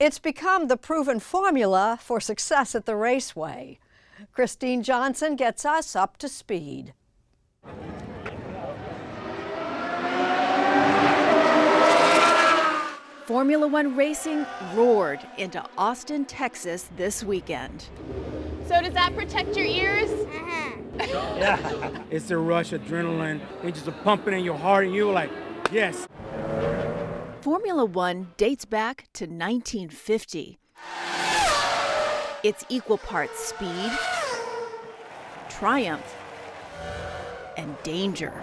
It's become the proven formula for success at the raceway. Kristine Johnson gets us up to speed. Formula One racing roared into Austin, Texas this weekend. So does that protect your ears? Yeah, it's the rush, adrenaline. It's just pumping in your heart, and you're like, yes. Formula One dates back to 1950. It's equal parts speed, triumph, and danger.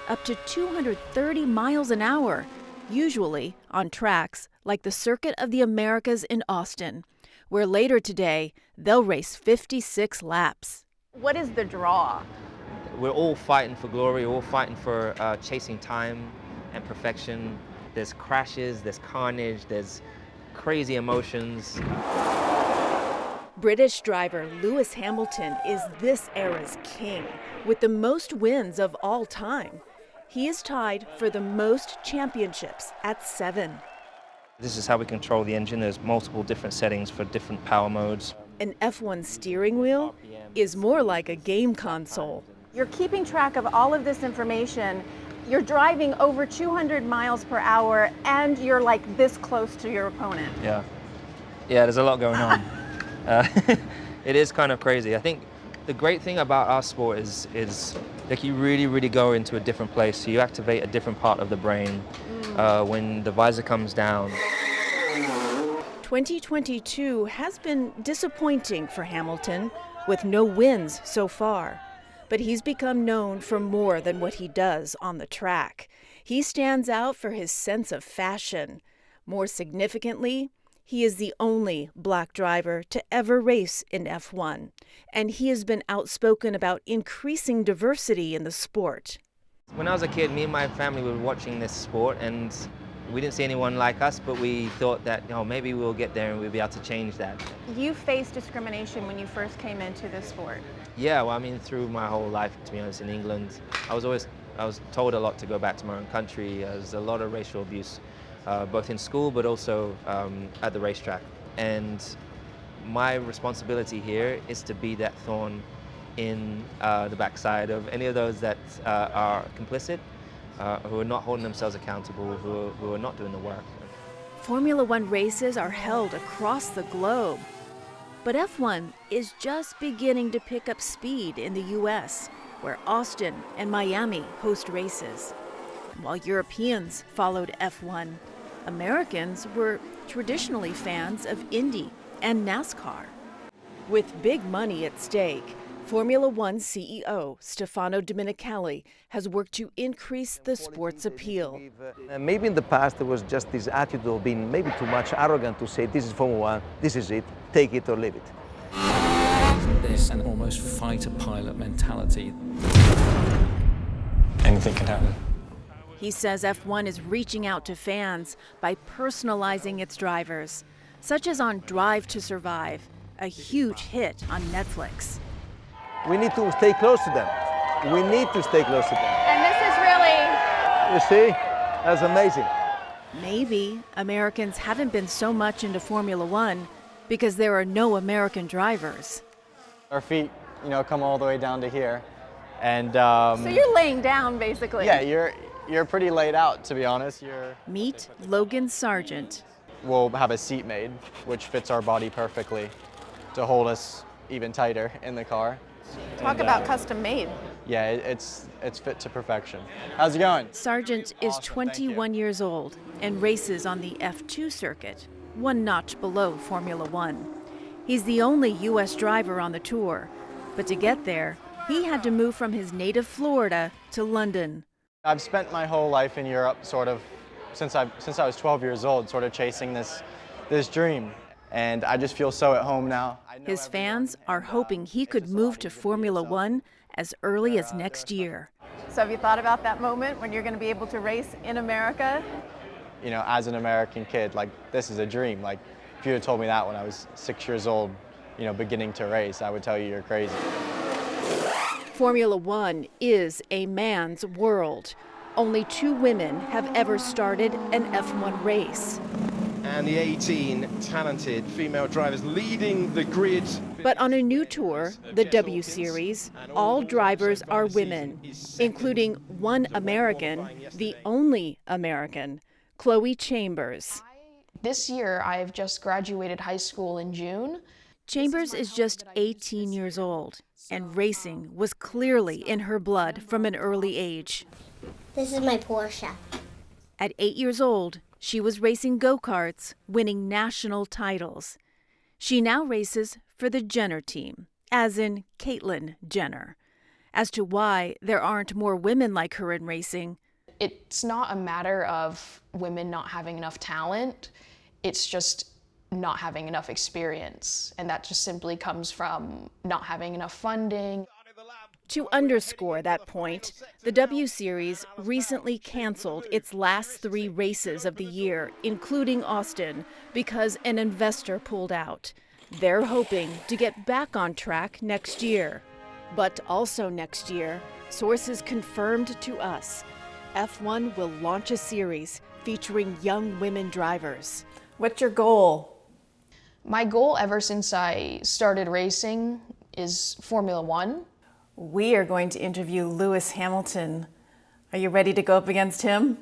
Up to 230 miles an hour, usually on tracks like the Circuit of the Americas in Austin, where later today they'll race 56 laps. What is the draw? We're all fighting for glory, all fighting for chasing time and perfection. There's crashes, there's carnage, there's crazy emotions. British driver Lewis Hamilton is this era's king, with the most wins of all time. He is tied for the most championships at 7. This is how we control the engine. There's multiple different settings for different power modes. An F1 steering wheel is more like a game console. You're keeping track of all of this information. You're driving over 200 miles per hour, and you're like this close to your opponent. Yeah, there's a lot going on. It is kind of crazy. I think the great thing about our sport is like you really go into a different place. So you activate a different part of the brain when the visor comes down. 2022 has been disappointing for Hamilton, with no wins so far. But he's become known for more than what he does on the track. He stands out for his sense of fashion. More significantly, he is the only black driver to ever race in F1, and he has been outspoken about increasing diversity in the sport. When I was a kid, me and my family were watching this sport, and we didn't see anyone like us, but we thought that, maybe we'll get there and we'll be able to change that. You faced discrimination when you first came into this sport. Yeah, well, I mean, through my whole life, to be honest, in England, I was told a lot to go back to my own country. There's a lot of racial abuse, both in school, but also at the racetrack. And my responsibility here is to be that thorn in the backside of any of those that are complicit, who are not holding themselves accountable, who are not doing the work. Formula One races are held across the globe. But F1 is just beginning to pick up speed in the U.S., where Austin and Miami host races. While Europeans followed F1, Americans were traditionally fans of Indy and NASCAR. With big money at stake, Formula One CEO Stefano Domenicali has worked to increase the sport's appeal. Maybe in the past there was just this attitude of being maybe too much arrogant to say this is Formula One, this is it, take it or leave it. There's an almost fighter pilot mentality. Anything can happen. He says F1 is reaching out to fans by personalizing its drivers, such as on Drive to Survive, a huge hit on Netflix. We need to stay close to them. We need to stay close to them. And this is really... You see? That's amazing. Maybe Americans haven't been so much into Formula One because there are no American drivers. Our feet, come all the way down to here. And so you're laying down, basically. Yeah, you're pretty laid out, to be honest. Meet Logan Sargeant. We'll have a seat made, which fits our body perfectly to hold us even tighter in the car. Talk about custom made. Yeah, it's fit to perfection. How's it going? Sargeant is 21 years old and races on the F2 circuit, one notch below Formula One. He's the only U.S. driver on the tour, but to get there, he had to move from his native Florida to London. I've spent my whole life in Europe, sort of, since I was 12 years old, sort of chasing this dream. And I just feel so at home now. His fans are hoping he could move to Formula One as early as next year. So have you thought about that moment when you're going to be able to race in America? As an American kid, this is a dream. If you had told me that when I was 6 years old, beginning to race, I would tell you you're crazy. Formula One is a man's world. Only 2 women have ever started an F1 race. And the 18 talented female drivers leading the grid. But on a new tour, the W Series, all drivers are women, including one American, the only American, Chloe Chambers. This year, I've just graduated high school in June. Chambers is just 18 years old, and racing was clearly in her blood from an early age. This is my Porsche. At 8 years old, she was racing go-karts, winning national titles. She now races for the Jenner team, as in Caitlyn Jenner. As to why there aren't more women like her in racing, It's not a matter of women not having enough talent. It's just not having enough experience. And that just simply comes from not having enough funding. to underscore that point, the W Series recently canceled its last 3 races of the year, including Austin, because an investor pulled out. They're hoping to get back on track next year. But also next year, sources confirmed to us, F1 will launch a series featuring young women drivers. What's your goal? My goal ever since I started racing is Formula One. We are going to interview Lewis Hamilton. Are you ready to go up against him?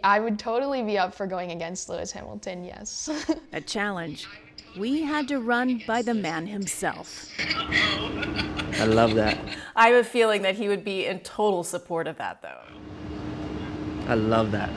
I would totally be up for going against Lewis Hamilton, yes. A challenge we had to run by the man himself. I love that. I have a feeling that he would be in total support of that, though. I love that.